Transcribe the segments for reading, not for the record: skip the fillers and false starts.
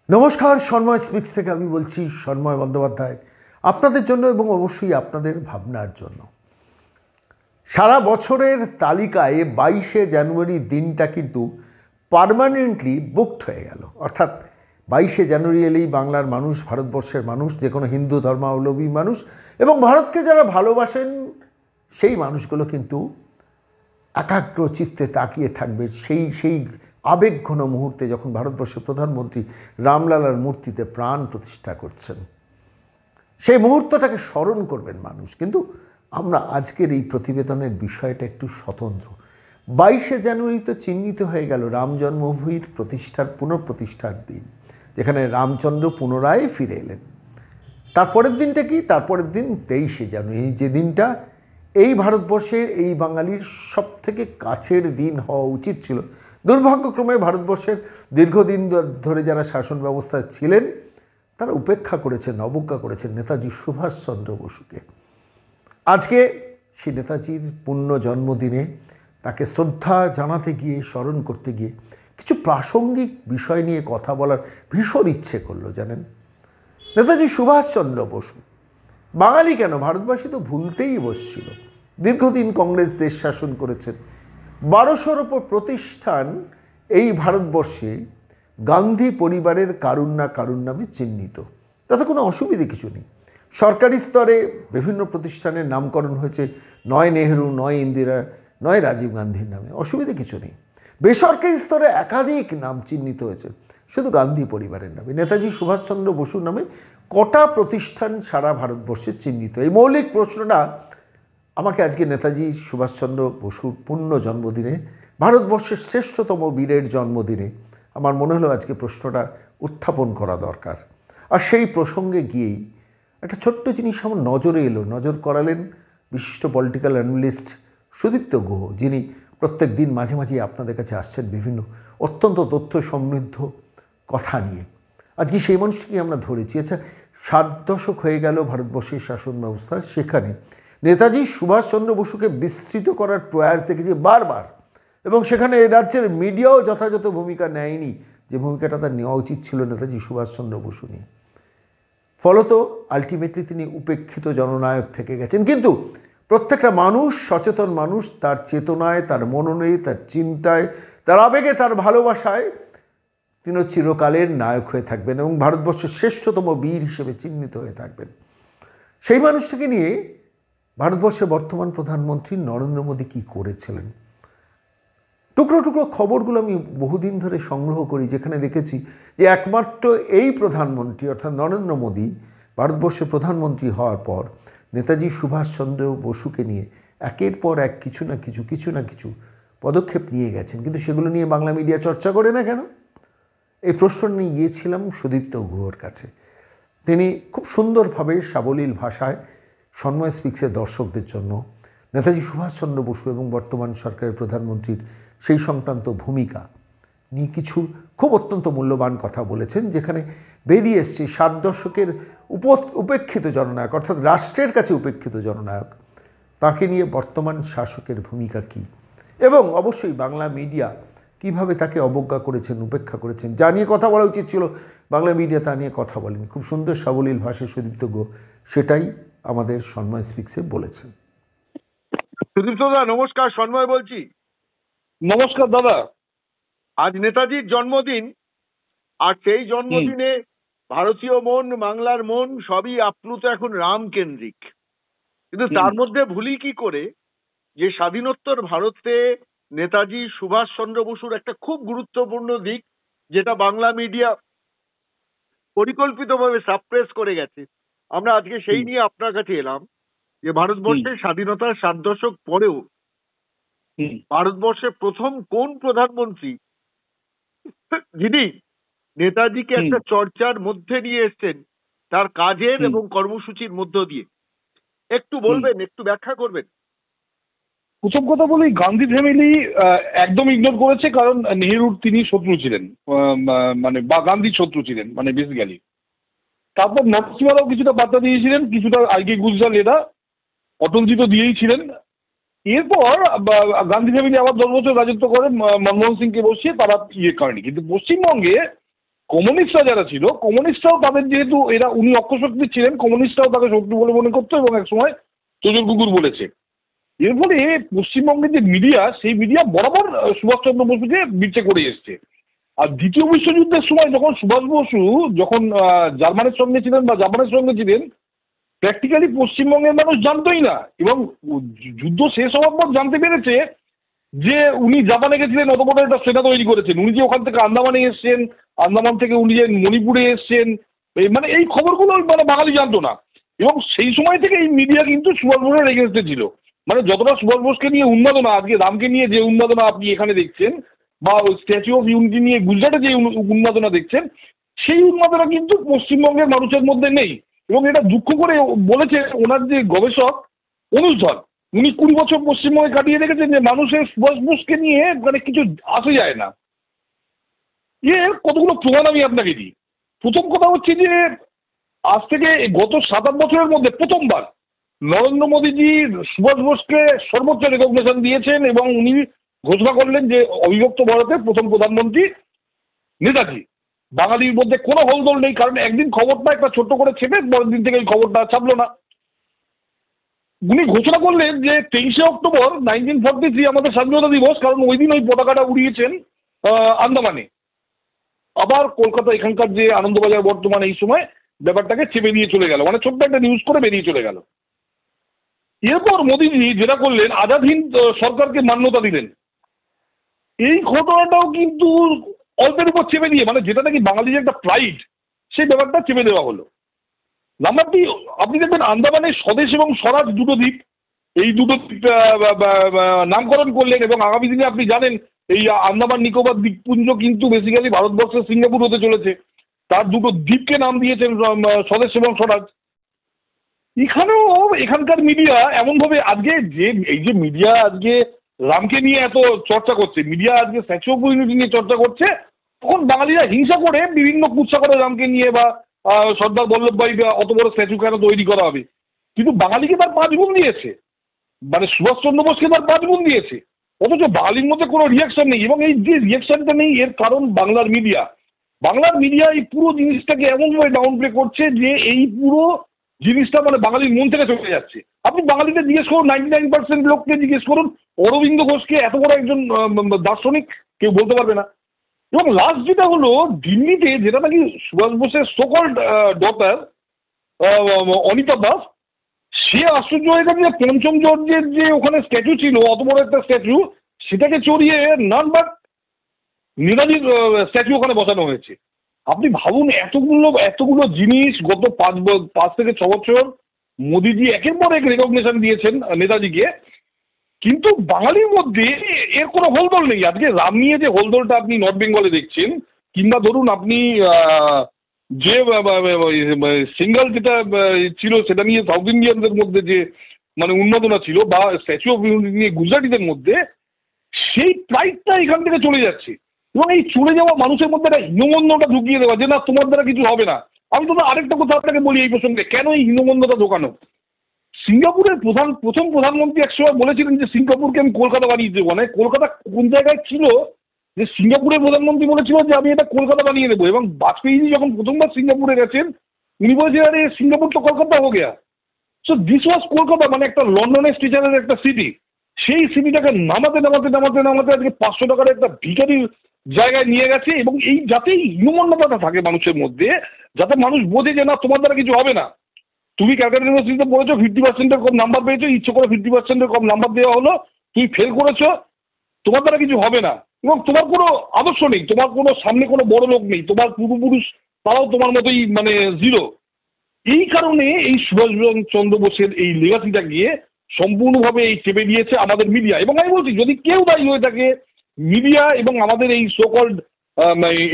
নমস্কার, সন্ময় স্পিক্স থেকে আমি বলছি সন্ময় বন্দ্যোপাধ্যায়, আপনাদের জন্য এবং অবশ্যই আপনাদের ভাবনার জন্য। সারা বছরের তালিকায় 22শে জানুয়ারি দিনটা কিন্তু পার্মানেন্টলি বুকড হয়ে গেল। অর্থাৎ 22শে জানুয়ারি এলেই বাংলার মানুষ, ভারতবর্ষের মানুষ, যে কোনো হিন্দু ধর্মাবলম্বী মানুষ এবং ভারতকে যারা ভালোবাসেন সেই মানুষগুলো কিন্তু একাগ্র চিত্তে তাকিয়ে থাকবে সেই আবেগঘন মুহূর্তে, যখন ভারতবর্ষের প্রধানমন্ত্রী রামলালার মূর্তিতে প্রাণ প্রতিষ্ঠা করছেন। সেই মুহূর্তটাকে স্মরণ করবেন মানুষ। কিন্তু আমরা আজকের এই প্রতিবেদনের বিষয়টা একটু স্বতন্ত্র। 22শে জানুয়ারি তো চিহ্নিত হয়ে গেল রাম জন্মভূমির পুনঃপ্রতিষ্ঠার দিন, যেখানে রামচন্দ্র পুনরায় ফিরে এলেন। তারপরের দিনটা কি? তারপরের দিন 23শে জানুয়ারি, যে দিনটা এই ভারতবর্ষের, এই বাঙালির সবথেকে কাছের দিন হওয়া উচিত ছিল। দুর্ভাগ্যক্রমে ভারতবর্ষের দীর্ঘদিন ধরে যারা শাসন ব্যবস্থায় ছিলেন তারা উপেক্ষা করেছেন, অবজ্ঞা করেছেন নেতাজি সুভাষচন্দ্র বসুকে। আজকে সেই নেতাজির পুণ্য জন্মদিনে তাকে শ্রদ্ধা জানাতে গিয়ে, স্মরণ করতে গিয়ে কিছু প্রাসঙ্গিক বিষয় নিয়ে কথা বলার ভীষণ ইচ্ছে করলো। জানেন, নেতাজি সুভাষচন্দ্র বসু বাঙালি কেন, ভারতবাসী তো ভুলতেই বসছিল। দীর্ঘদিন কংগ্রেস দেশ শাসন করেছেন। 1200-র ওপর প্রতিষ্ঠান এই ভারতবর্ষে গান্ধী পরিবারের কারুন না কারুন নামে চিহ্নিত। তাতে কোনো অসুবিধে কিছু নেই। সরকারি স্তরে বিভিন্ন প্রতিষ্ঠানের নামকরণ হয়েছে, নয় নেহেরু, নয় ইন্দিরা, নয় রাজীব গান্ধীর নামে, অসুবিধে কিছু নেই। বেসরকারি স্তরে একাধিক নাম চিহ্নিত হয়েছে, শুধু গান্ধী পরিবারের নামে। নেতাজি সুভাষচন্দ্র বসুর নামে কটা প্রতিষ্ঠান সারা ভারতবর্ষে চিহ্নিত? এই মৌলিক প্রশ্নটা আমাকে আজকে নেতাজি সুভাষচন্দ্র বসুর পুণ্য জন্মদিনে, ভারতবর্ষের শ্রেষ্ঠতম বীরের জন্মদিনে আমার মনে হলো আজকে প্রশ্নটা উত্থাপন করা দরকার। আর সেই প্রসঙ্গে গিয়েই একটা ছোট্ট জিনিস আমার নজরে এলো, নজর করালেন বিশিষ্ট পলিটিক্যাল অ্যানালিস্ট সুদীপ্ত গুহ, যিনি প্রত্যেক দিন মাঝে মাঝে আপনাদের কাছে আসছেন বিভিন্ন অত্যন্ত তথ্য সমৃদ্ধ কথা নিয়ে। আজকে সেই মানুষটিকে আমরা ধরেছি। আচ্ছা, 7 দশক হয়ে গেল ভারতবর্ষের শাসন ব্যবস্থা, সেখানে নেতাজি সুভাষচন্দ্র বসুকে বিস্তৃত করার প্রয়াস দেখেছি বারবার, এবং সেখানে রাজ্যের মিডিয়াও যথাযথ ভূমিকা নেয়নি, যে ভূমিকাটা তার নেওয়া উচিত ছিল নেতাজি সুভাষচন্দ্র বসু নিয়ে। ফলত আলটিমেটলি তিনি উপেক্ষিত জননায়ক থেকে গেছেন। কিন্তু প্রত্যেকটা মানুষ, সচেতন মানুষ, তার চেতনায়, তার মননে, তার চিন্তায়, তার আবেগে, তার ভালোবাসায় তিনি চিরকালের নায়ক হয়ে থাকবেন এবং ভারতবর্ষের শ্রেষ্ঠতম বীর হিসেবে চিহ্নিত হয়ে থাকবেন। সেই মানুষটিকে নিয়ে ভারতবর্ষের বর্তমান প্রধানমন্ত্রী নরেন্দ্র মোদী কী করেছিলেন, টুকরো টুকরো খবরগুলো আমি বহুদিন ধরে সংগ্রহ করি, যেখানে দেখেছি যে একমাত্র এই প্রধানমন্ত্রী অর্থাৎ নরেন্দ্র মোদী ভারতবর্ষের প্রধানমন্ত্রী হওয়ার পর নেতাজি সুভাষচন্দ্র বসুকে নিয়ে একের পর এক কিছু না কিছু পদক্ষেপ নিয়ে গেছেন। কিন্তু সেগুলো নিয়ে বাংলা মিডিয়া চর্চা করে না কেন? এই প্রশ্ন নিয়ে গিয়েছিলাম সুদীপ্ত গুহর কাছে। তিনি খুব সুন্দরভাবে সাবলীল ভাষায় সন্ময় স্পিক্সের দর্শকদের জন্য নেতাজি সুভাষচন্দ্র বসু এবং বর্তমান সরকারের প্রধানমন্ত্রীর সেই সংক্রান্ত ভূমিকা নিয়ে কিছু খুব অত্যন্ত মূল্যবান কথা বলেছেন, যেখানে বেরিয়ে এসছে 7 দশকের উপেক্ষিত জননায়ক অর্থাৎ রাষ্ট্রের কাছে উপেক্ষিত জননায়ক, তাকে নিয়ে বর্তমান শাসকের ভূমিকা কী, এবং অবশ্যই বাংলা মিডিয়া কীভাবে তাকে অবজ্ঞা করেছেন, উপেক্ষা করেছেন। যা নিয়ে কথা বলা উচিত ছিল বাংলা মিডিয়া তা নিয়ে কথা বলেন। খুব সুন্দর সাবলীল ভাষায় সুদীপ্ত গুহ সেটাই আমাদের সন্ময় স্পিক্সে বলেছেন। সুদীপ্ত দা নমস্কার, সন্ময় বলছি। নমস্কার দাদা। আজ নেতাজির জন্মদিন, আর সেই জন্মদিনে ভারতীয় মন, বাংলার মন সবই আপ্লুত এখন রাম কেন্দ্রিক। কিন্তু তার মধ্যে ভুলি কি করে যে স্বাধীনোত্তর ভারতে নেতাজি সুভাষচন্দ্র বসুর একটা খুব গুরুত্বপূর্ণ দিক, যেটা বাংলা মিডিয়া পরিকল্পিতভাবে সাপ্রেস করে গেছে। আমরা আজকে সেই নিয়ে আপনার কাছে এলাম যে ভারতবর্ষের স্বাধীনতার 7 দশক পরেও ভারতবর্ষের প্রথম কোন প্রধানমন্ত্রী যিনি নেতাজিকে একটা চর্চার মধ্যে নিয়ে এসছেন তার কাজের এবং কর্মসূচির মধ্য দিয়ে, একটু বলবেন, একটু ব্যাখ্যা করবেন? প্রথম কথা বলি, গান্ধী ফ্যামিলি একদম ইগনোর করেছে, কারণ নেহেরুর তিনি শত্রু ছিলেন, মানে বা গান্ধীর শত্রু ছিলেন মানে বেসিক্যালি। তারপর নরসিংহরাও কিছুটা বার্তা দিয়েছিলেন, কিছুটা আইকে গুজরাল এরা, অটলজি তো দিয়েই ছিলেন। এরপর গান্ধী ফ্যামিলি আবার 10 বছর রাজত্ব করে মনমোহন সিংকে বসিয়ে তারা ইয়ে করেনি। কিন্তু পশ্চিমবঙ্গে কমিউনিস্টরা যারা ছিল, কমিউনিস্টরাও তাদের যেহেতু উনি অক্ষশক্তি ছিলেন, কমিউনিস্টরাও তাকে শক্তি বলে মনে করতো এবং একসময় তোজর কুকুর বলেছে। এর ফলে পশ্চিমবঙ্গের যে মিডিয়া, সেই মিডিয়া বরাবর সুভাষচন্দ্র বসুকে বিচ্ছে করে এসছে। আর দ্বিতীয় বিশ্বযুদ্ধের সময় যখন সুভাষ বসু যখন জার্মানের সঙ্গে ছিলেন বা জাপানের সঙ্গে ছিলেন, প্র্যাকটিক্যালি পশ্চিমবঙ্গের মানুষ জানতোই না, এবং যুদ্ধ শেষ হওয়ার পর জানতে পেরেছে যে উনি জাপানে গেছিলেন, অত বড় একটা সেনা তৈরি করেছেন, উনি যে ওখান থেকে আন্দামানে এসছেন, আন্দামান থেকে উনি যে মণিপুরে এসছেন, মানে এই খবরগুলো মানে বাঙালি জানতো না। এবং সেই সময় থেকে এই মিডিয়া কিন্তু সুভাষ বোসের এগেন্স্টে ছিল। মানে যতটা সুভাষ বোসকে নিয়ে উন্মাদনা, আজকে রামকে নিয়ে যে উন্মাদনা আপনি এখানে দেখছেন, বা ওই স্ট্যাচু অফ ইউনিটি নিয়ে গুজরাটে যে উন্মাদনা দেখছেন, সেই উন্মাদনা কিন্তু পশ্চিমবঙ্গের মানুষের মধ্যে নেই। এবং এটা দুঃখ করে বলেছে ওনার যে গবেষক অনুজ ধর, উনি 20 বছর পশ্চিমবঙ্গে কাটিয়ে রেখেছেন, যে মানুষের সুভাষ বোসকে নিয়ে মানে কিছু আসে যায় না। এর কতগুলো প্রমাণ আমি আপনাকে দিই। প্রথম কথা হচ্ছে যে আজ থেকে গত 7-8 বছরের মধ্যে প্রথমবার নরেন্দ্র মোদীজি সুভাষ বোসকে সর্বোচ্চ রেকগনিশন দিয়েছেন, এবং উনি ঘোষণা করলেন যে অবিভক্ত ভারতের প্রথম প্রধানমন্ত্রী নেতাজি। বাঙালির মধ্যে কোনো হলদল নেই, কারণ একদিন খবরটা একটা ছোট্ট করে ছেপে পরের দিন থেকে এই খবরটা ছাপলো না। উনি ঘোষণা করলেন যে 23শে অক্টোবর 1943 আমাদের স্বাধীনতা দিবস, কারণ ওই দিন ওই পতাকাটা উড়িয়েছেন আন্দামানে। আবার কলকাতা এখানকার যে আনন্দবাজার বর্তমান এই সময় ব্যাপারটাকে চেপে দিয়ে চলে গেল, মানে ছোট্ট একটা নিউজ করে বেরিয়ে চলে গেল। এরপর মোদীজি যেটা করলেন, আজাদ হিন্দ সরকারকে মান্যতা দিলেন। এই ঘটনাটাও কিন্তু অল্পের উপর চেপে দিয়ে, মানে যেটা নাকি বাঙালির একটা প্রাইড, সেই ব্যাপারটা চেপে দেওয়া হলো। নাম্বার 2, আপনি দেখবেন আন্দামানে স্বদেশ এবং স্বরাজ দুটো দ্বীপ, এই দুটো নামকরণ করলেন, এবং আগামী দিনে আপনি জানেন এই আন্দামান নিকোবর দ্বীপপুঞ্জ কিন্তু বেসিক্যালি ভারতবর্ষের সিঙ্গাপুর হতে চলেছে। তার দুটো দ্বীপকে নাম দিয়েছেন স্বদেশ এবং স্বরাজ। এখানেও এখানকার মিডিয়া এমনভাবে আজকে যে এই যে মিডিয়া আজকে রামকে নিয়ে এত চর্চা করছে, মিডিয়া আজকে স্ট্যাচু অফ ইউনিটি নিয়ে চর্চা করছে, তখন বাঙালিরা হিংসা করে বিভিন্ন কুৎসা করে রামকে নিয়ে, বা সর্দার বল্লভভাই অত বড় স্ট্যাচু কেন তৈরি করা হবে। কিন্তু বাঙালিকে তার 5 গুণ দিয়েছে, মানে সুভাষচন্দ্র বোসকে তার 5 গুণ দিয়েছে, অথচ বাঙালির মধ্যে কোনো রিয়াকশন নেই। এবং এই যে রিয়াকশনটা নেই, এর কারণ বাংলার মিডিয়া এই পুরো জিনিসটাকে এমনভাবে ডাউন প্লে করছে যে এই পুরো জিনিসটা মানে বাঙালির মন থেকে চলে যাচ্ছে। আপনি বাঙালিদের জিজ্ঞেস করুন, 99% লোককে জিজ্ঞেস করুন, অরবিন্দ ঘোষকে এত বড় একজন দার্শনিক কেউ বলতে পারবে না। এবং লাস্ট যেটা হলো দিল্লিতে, যেটা নাকি সুভাষ বোসের সোকল্ড ডটার অনিতা দাস, সে আশ্চর্য হয়ে গেছে যে পঞ্চম জর্জের যে ওখানে স্ট্যাচু ছিল, অত বড় একটা স্ট্যাচু, সেটাকে চড়িয়ে নান বাট নেতাজির স্ট্যাচু ওখানে বসানো হয়েছে। আপনি ভাবুন, এতগুলো জিনিস গত 5 থেকে 6 বছর মোদিজি একের পর এক রেকগনিশন দিয়েছেন নেতাজিকে, কিন্তু বাঙালির মধ্যে এর কোনো হোলদোল নেই। আজকে রাম নিয়ে যে হোলদোলটা আপনি নর্থ বেঙ্গলে দেখছেন, কিংবা ধরুন আপনি যে সিঙ্গল যেটা ছিল সেটা নিয়ে সাউথ ইন্ডিয়ানদের মধ্যে যে মানে উন্মাদনা ছিল, বা স্ট্যাচু অফ ইউনিটি নিয়ে গুজরাটিদের মধ্যে, সেই প্রাইডটা এখান থেকে চলে যাচ্ছে। এবং এই চলে যাওয়া মানুষের মধ্যে একটা হীনমন্যটা ঢুকিয়ে দেওয়া, যে না তোমার দ্বারা কিছু হবে না। আমি তো আরেকটা কথা আপনাকে বলি এই প্রসঙ্গে, কেন এই হীনমন্যটা ঢোকানো। সিঙ্গাপুরের প্রথম প্রধানমন্ত্রী একসময় বলেছিলেন যে সিঙ্গাপুরকে আমি কলকাতা বানিয়ে দেবো। মানে কলকাতা কোন জায়গায় ছিল যে সিঙ্গাপুরের প্রধানমন্ত্রী বলেছিল যে আমি এটা কলকাতা বানিয়ে দেবো, এবং বাজপেয়ী যখন প্রথমবার সিঙ্গাপুরে গেছেন উনি বলেছিলেন আরে সিঙ্গাপুর তো কলকাতা হয়ে Gaya. So this was Kolkata, মানে একটা লন্ডনের স্টেশনের একটা সিটি। সেই সিটিটাকে নামাতে আজকে 500 টাকার একটা ভিখারির জায়গায় নিয়ে গেছে। এবং এই যাতে হীনমন্যতাটা থাকে মানুষের মধ্যে, যাতে মানুষ বোঝে যে না তোমার দ্বারা কিছু হবে না। তুমি ক্যালকাটা ইউনিভার্সিটিতে পড়েছো, 50%-এর কম নাম্বার পেয়েছো, ইচ্ছে করে 50%-এর কম নাম্বার দেওয়া হলো, তুমি ফেল করেছো, তোমার দ্বারা কিছু হবে না, এবং তোমার কোনো আদর্শ নেই, তোমার কোনো সামনে কোনো বড় লোক নেই, তোমার পূর্বপুরুষ তারাও তোমার মতোই মানে জিরো। এই কারণে এই সুভাষ চন্দ্র বোসের এই লেগাসিটা গিয়ে সম্পূর্ণভাবে এই চেপে দিয়েছে আমাদের মিডিয়া। এবং আমি বলছি, যদি কেউ দায়ী হয়ে থাকে, মিডিয়া এবং আমাদের এই সোকল্ড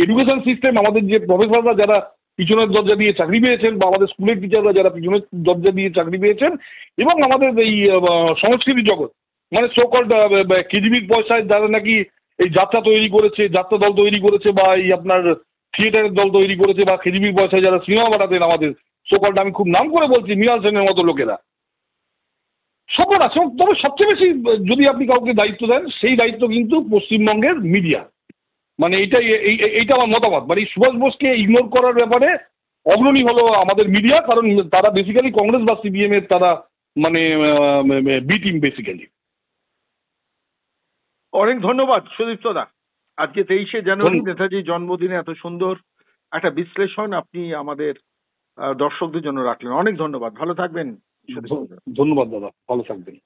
এডুকেশন সিস্টেম, আমাদের যে প্রফেসররা যারা পিছনের দরজা দিয়ে চাকরি পেয়েছেন, বা আমাদের স্কুলের টিচাররা যারা পিছনের দরজা দিয়ে চাকরি পেয়েছেন, এবং আমাদের এই সংস্কৃতি জগৎ, মানে সোকল্ড কেজিবির পয়সায় যারা নাকি এই যাত্রা তৈরি করেছে, যাত্রা দল তৈরি করেছে, বা এই আপনার থিয়েটারের দল তৈরি করেছে, বা কেজিবির পয়সায় যারা সিনেমা বানাতেন, আমাদের সোকল্ড, আমি খুব নাম করে বলছি, মৃণাল সেনের মতো লোকেরা সবার আছে। তবে সবচেয়ে বেশি যদি আপনি কাউকে দায়িত্ব দেন, সেই দায়িত্ব কিন্তু পশ্চিমবঙ্গের মিডিয়া। মানে এইটা আমার মতামত। মানে সুভাষ বোসকে ইগনোর করার ব্যাপারে অগ্রণী হলো আমাদের মিডিয়া, কারণ তারা বেসিক্যালি কংগ্রেস বা সিপিএম এর তারা মানে বি টিম বেসিক্যালি। অনেক ধন্যবাদ সুদীপ্ত দা, আজকে 23শে জানুয়ারি নেতাজির জন্মদিনে এত সুন্দর একটা বিশ্লেষণ আপনি আমাদের দর্শকদের জন্য রাখলেন। অনেক ধন্যবাদ, ভালো থাকবেন। ধন্যবাদ দাদা, ভালো থাকবেন।